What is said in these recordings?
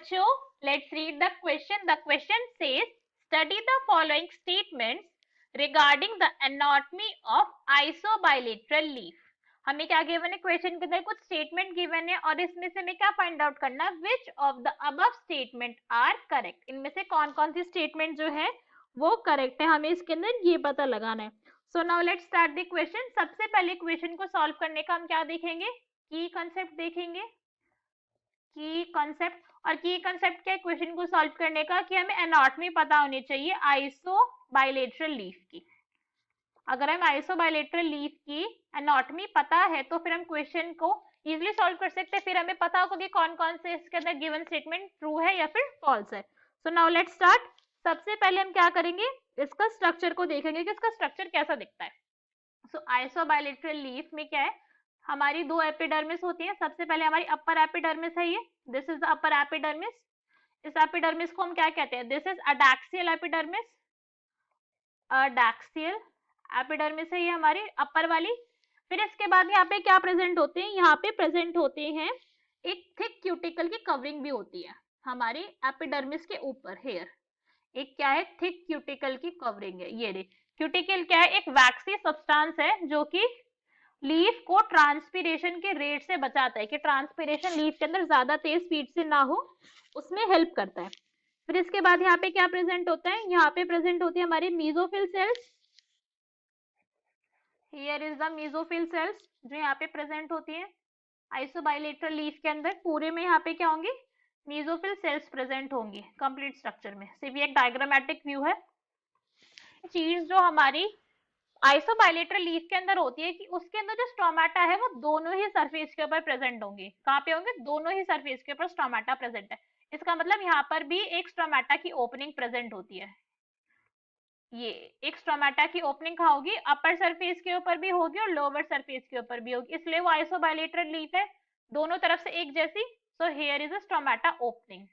बच्चों, let's read the question. The question says study the following statements regarding the anatomy of isobilateral leaf. हमें क्या given है question के अंदर? कुछ स्टेटमेंट गिवन है और इसमें से हमें क्या फाइंड आउट करना है? Which of the above statement are correct. इनमें से कौन कौन सी स्टेटमेंट जो है वो करेक्ट है, हमें इसके अंदर ये पता लगाना है. सो now let's start the question. सबसे पहले क्वेश्चन को सॉल्व करने का हम क्या देखेंगे? की कॉन्सेप्ट देखेंगे. की कॉन्सेप्ट. और की कॉन्सेप्ट क्या है क्वेश्चन को सॉल्व करने का? कि हमें एनाटॉमी पता होनी चाहिए आइसोबाइलेटरल लीफ की. अगर हम आइसोबाइलेटरल लीफ की एनाटॉमी पता है तो फिर हम क्वेश्चन को इजीली सॉल्व कर सकते हैं. फिर हमें पता होगा कि कौन कौन से इसके अंदर गिवन स्टेटमेंट ट्रू है या फिर फॉल्स है. सो नाउ लेट्स स्टार्ट. सबसे पहले हम क्या करेंगे? इसका स्ट्रक्चर को देखेंगे कि इसका स्ट्रक्चर कैसा दिखता है. सो आइसोबाइलेटरल लीफ में क्या है? हमारी दो एपिडर्मिस होती है. सबसे पहले हमारी अपर एपिडर्मिस है, ये this is the upper epidermis. इस एपिडर्मिस को हम क्या कहते हैं? This is adaxial epidermis. Adaxial epidermis है ये हमारी अपर वाली. फिर इसके बाद यहाँ पे क्या प्रेजेंट होते हैं? यहाँ पे प्रेजेंट होते हैं एक थिक क्यूटिकल की कवरिंग भी होती है हमारी एपिडर्मिस के ऊपर. हेयर एक क्या है? थिक क्यूटिकल की कवरिंग है. ये रे क्यूटिकल क्या है? एक वैक्सी सब्सटेंस है जो कि लीफ को ट्रांसपीरेशन के रेट से बचाता है, कि ट्रांसपीरेशन लीफ के अंदर ज्यादा तेज स्पीड से ना हो, उसमें हेल्प करता है. फिर इसके बाद यहाँ पे क्या प्रेजेंट होता है? यहाँ पे प्रेजेंट होती है हमारी mesophyll cells. Here is the mesophyll cells जो यहाँ पे प्रेजेंट होती है आइसोबाइलेटरल लीफ के अंदर. पूरे में यहाँ पे क्या होंगी? मीजोफिल सेल्स प्रेजेंट होंगी कंप्लीट स्ट्रक्चर में. सिर्फ ये एक डायग्रामेटिक व्यू है. चीज जो हमारी आइसोबाइलेटरल लीफ के अंदर होती है कि उसके अंदर जो स्टोमेटा है वो दोनों ही सरफेस के ऊपर प्रेजेंट होंगे. कहाँ पे होंगे? दोनों ही सरफेस के ऊपर स्टोमेटा प्रेजेंट है. इसका मतलब यहाँ पर भी एक स्टोमेटा की ओपनिंग प्रेजेंट होती है. ये एक स्टोमेटा की ओपनिंग कहाँ होगी? अपर सरफेस के ऊपर भी होगी और लोअर सरफेस के ऊपर भी होगी, इसलिए वो आइसोबाइलेटरल लीफ है, दोनों तरफ से एक जैसी. So here is a stomata opening.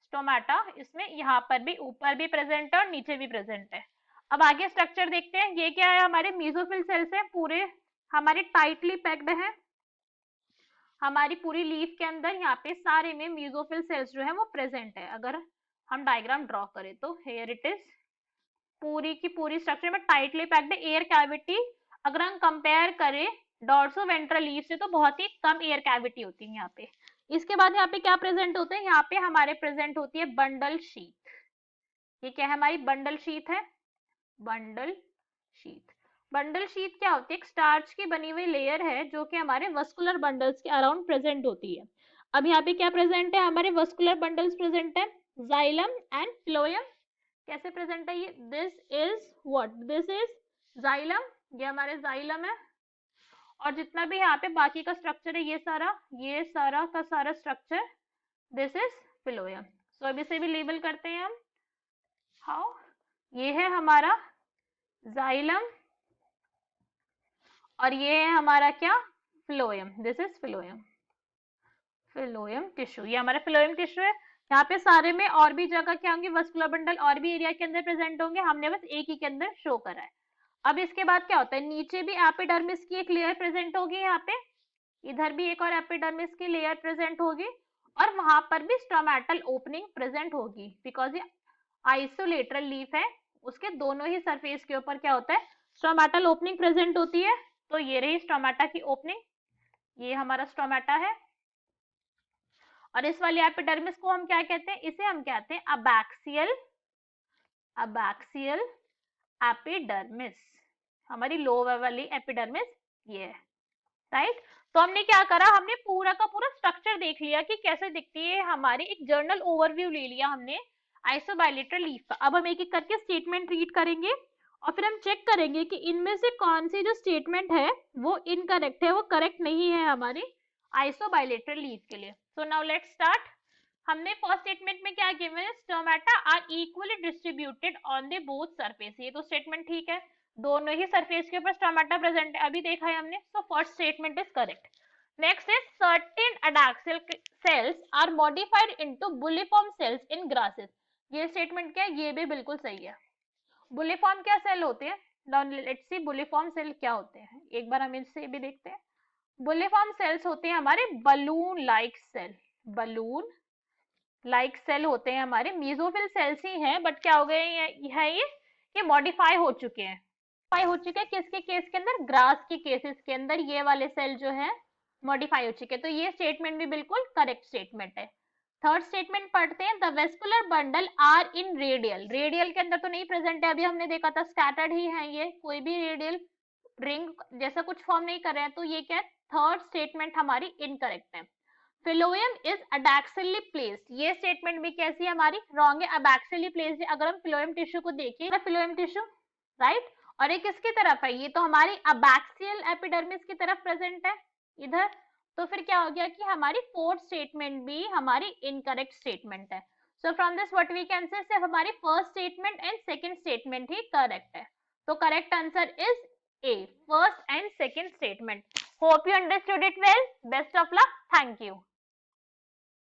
Stomata इसमें यहाँ पर भी ऊपर भी प्रेजेंट है और नीचे भी प्रेजेंट है. अब आगे स्ट्रक्चर देखते हैं. ये क्या है? हमारे मीजोफिल सेल्स है, पूरे हमारे टाइटली पैक्ड है. हमारी पूरी लीफ के अंदर यहाँ पे सारे में मीजोफिल सेल्स जो है वो प्रेजेंट है. अगर हम डायग्राम ड्रॉ करें तो हियर इट इज. पूरी की पूरी स्ट्रक्चर में टाइटली पैक्ड एयर कैविटी. अगर हम कंपेयर करें डॉर्सो वेंट्रल लीफ से तो बहुत ही कम एयर कैविटी होती है यहाँ पे. इसके बाद यहाँ पे क्या प्रेजेंट होते हैं? यहाँ पे हमारे प्रेजेंट होती है बंडल शीथ. ये क्या है? हमारी बंडल शीथ है. Bundle sheath. बंडल शीथ क्या होती है? एक स्टार्च की बनी हुई लेयर है जो कि हमारे वस्कुलर बंडल्स के अराउंड प्रेजेंट होती है. अब यहाँ पे क्या प्रेजेंट है? हमारे वस्कुलर बंडल्स प्रेजेंट है. जाइलम एंड फ्लोएम कैसे प्रेजेंट है? ये this is what? This is xylem. ये हमारे जाइलम है. और जितना भी यहाँ पे बाकी का स्ट्रक्चर है, ये सारा का सारा स्ट्रक्चर दिस इज फ्लोएम. सो अब इसे भी लेबल करते हैं हम. हाउ? ये है हमारा जाइलम और ये है हमारा क्या? Phloem. This is phloem. Phloem tissue. ये हमारा फ्लोएम टिश्यू है. यहाँ पे सारे में और भी जगह क्या होंगे? वस्कुलर बंडल और भी एरिया के अंदर प्रेजेंट होंगे. हमने बस एक ही के अंदर शो करा है. अब इसके बाद क्या होता है? नीचे भी एपिडर्मिस की एक लेयर प्रेजेंट होगी. यहाँ पे इधर भी एक और एपिडर्मिस की लेयर प्रेजेंट होगी और वहां पर भी स्टोमेटल ओपनिंग प्रेजेंट होगी. बिकॉज ये आइसोलेटरल लीफ है, उसके दोनों ही सरफेस के ऊपर क्या होता है? स्टोमेटल ओपनिंग प्रेजेंट होती है. तो ये रही स्टोमेटा की ओपनिंग. ये हमारा स्टोमेटा है. और इस वाली एपिडर्मिस को हम क्या कहते हैं? इसे हम कहते हैं अबैक्सियल. Abaxial epidermis. हमारी लोअर वाली एपिडर्मिस ये है. राइट. तो हमने क्या करा? हमने पूरा का पूरा स्ट्रक्चर देख लिया कि कैसे दिखती है. हमारी एक जर्नल ओवरव्यू ले लिया हमने आइसोबाइलेटरल लीफ का. अब हम एक एक करके स्टेटमेंट रीड करेंगे और फिर हम चेक करेंगे कि इनमें से कौन सी जो स्टेटमेंट है वो इनकरेक्ट है, वो करेक्ट नहीं है हमारी आइसोबाइलेटरल लीफ के लिए. So now let's start. हमने फर्स्ट स्टेटमेंट में क्या गिवन है? Stomata are equally distributed on the both surface. ये तो स्टेटमेंट ठीक है, दोनों ही सरफेस के ऊपर स्टोमेटा प्रेजेंट है, अभी देखा है हमने. So first statement is correct. Next is certain adaxial cells are modified into bulliform cells in grasses. ये स्टेटमेंट क्या है? ये भी बिल्कुल सही है. बुलिफॉर्म क्या सेल होते हैं? Now let's see bulliform cell क्या होते हैं. एक बार हम इसे भी देखते हैं. बुलिफॉर्म सेल्स होते हैं हमारे balloon like cell. Balloon like cell होते हैं हमारे, मीजोफिल सेल्स ही हैं, बट क्या हो गए ये मॉडिफाई हो चुके हैं। मॉडिफाई हो चुके हैं किसके केस के अंदर, ग्रास के केसेस के अंदर ये वाले सेल जो है मॉडिफाई हो चुके हैं। तो ये स्टेटमेंट भी बिल्कुल करेक्ट स्टेटमेंट है। थर्ड स्टेटमेंट पढ़ते हैं, the vascular bundle are in radial, radial के अंदर तो नहीं प्रेजेंट है, अभी हमने देखा था स्कैटर्ड ही है, ये कोई भी रेडियल रिंग जैसा कुछ फॉर्म नहीं कर रहे हैं, तो ये क्या है, थर्ड स्टेटमेंट हमारी इनकरेक्ट है। फिलोएम इज अडैक्सियली प्लेस्ड, ये स्टेटमेंट भी कैसी है हमारी, रॉन्ग है, अबैक्सियली प्लेस्ड है। अगर हम फिलोएम टिश्यू को देखें, फिलोएम टिश्यू राइट, और ये किसकी तरफ है, ये तो हमारी अबैक्सियल एपिडर्मिस की तरफ प्रेजेंट है इधर। तो फिर क्या हो गया कि हमारी फोर्थ स्टेटमेंट भी हमारी इनकरेक्ट स्टेटमेंट है। So from this what we can say सिर्फ हमारी first statement and second statement ही करेक्ट है। तो correct answer is A, first and second statement. Hope you understood it well, best of luck, thank you.